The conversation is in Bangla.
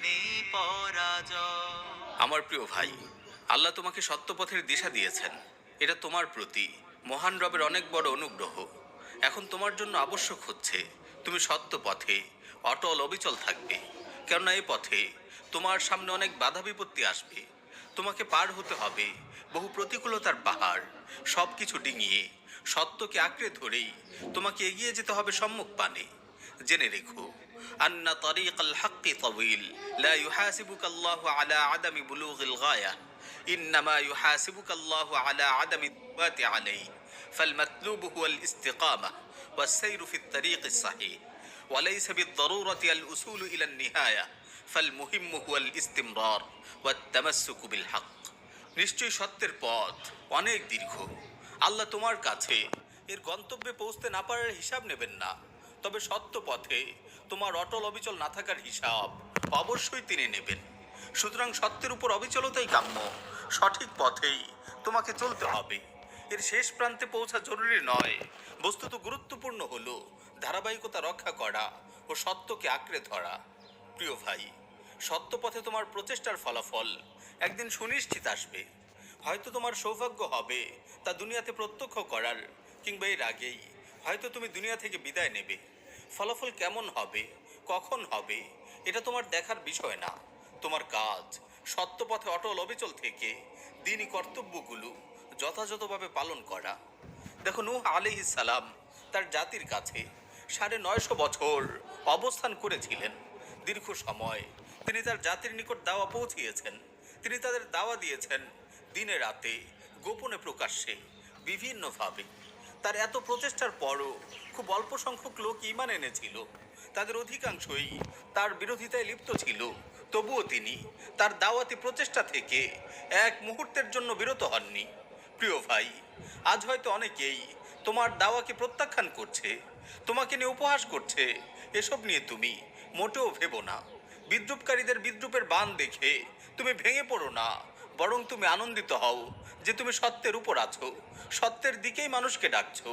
নেই পরাজয়। আমার প্রিয় ভাই, আল্লাহ তোমাকে সত্য পথের দিশা দিয়েছেন। এটা তোমার প্রতি মহান রবের অনেক বড় অনুগ্রহ। এখন তোমার জন্য আবশ্যক হচ্ছে তুমি সত্য পথে অটল অবিচল থাকবে। কেননা এই পথে তোমার সামনে অনেক বাধা বিপত্তি আসবে। তোমাকে পার হতে হবে বহু প্রতিকূলতার পাহাড়। সব কিছু ডিঙিয়ে সত্যকে আঁকড়ে ধরেই তোমাকে এগিয়ে যেতে হবে সম্মুখ পানে। জেনে রেখো, আন্না তারিকাল হাক্কি তাওয়িল, লা ইউহাসিবুকা আল্লাহু আলা আদামি বুলুগিল গায়া, ইন্নামা ইউহাসিবুকা আল্লাহু আলা আদামি الثبات عليه فالمطلوب هو الاستقامة والسير في الطريق الصحيح وليس بالضرورة الوصول إلى النهاية فالمهم هو الاستمرار والتمسك بالحق। নিশ্চয়ই সত্যের পথ অনেক দীর্ঘ। আল্লাহ তোমার কাছে এর গন্তব্যে পৌঁছতে না পারার হিসাব নেবেন না, তবে সত্য পথে তোমার অটল অবিচল না থাকার হিসাব অবশ্যই তিনি নেবেন। সুতরাং সত্যের উপর অবিচলতাই কাম্য। সঠিক পথেই তোমাকে চলতে হবে। এর শেষ প্রান্তে পৌঁছা জরুরি নয়, বস্তুত গুরুত্বপূর্ণ হলো ধারাবাহিকতা রক্ষা করা ও সত্যকে আঁকড়ে ধরা। প্রিয় ভাই, সত্য পথে তোমার প্রচেষ্টার ফলাফল একদিন সুনিশ্চিত আসবে। হয়তো তোমার সৌভাগ্য হবে তা দুনিয়াতে প্রত্যক্ষ করার, কিংবা এর আগেই হয়তো তুমি দুনিয়া থেকে বিদায় নেবে। ফলাফল কেমন হবে, কখন হবে, এটা তোমার দেখার বিষয় না। তোমার কাজ সত্য পথে অটল অবিচল থেকে দিনই কর্তব্যগুলো যথাযথভাবে পালন করা। দেখো, নূহ আলাইহিস সালাম তার জাতির কাছে ৯৫০ বছর অবস্থান করেছিলেন। দীর্ঘ সময় তিনি তার জাতির নিকট দাওয়া পৌঁছিয়েছেন। তিনি তাদের দাওয়া দিয়েছেন দিনে রাতে, গোপনে প্রকাশ্যে, বিভিন্নভাবে। তার এত প্রচেষ্টার পরও খুব অল্প সংখ্যক লোক ঈমান এনেছিল। তাদের অধিকাংশই তার বিরোধিতায় লিপ্ত ছিল। তবুও তিনি তার দাওয়াতি প্রচেষ্টা থেকে এক মুহূর্তের জন্য বিরত হননি। প্রিয় ভাই, আজ হয়তো অনেকেই তোমার দাওয়াকে প্রত্যাখ্যান করছে, তোমাকে নিয়ে উপহাস করছে। এসব নিয়ে তুমি মোটেও ভেবো না। বিদ্রুপকারীদের বিদ্রুপের বাণ দেখে তুমি ভেঙে পড়ো না, বরং তুমি আনন্দিত হও যে তুমি সত্যের উপর আছো, সত্যের দিকেই মানুষকে ডাকছো।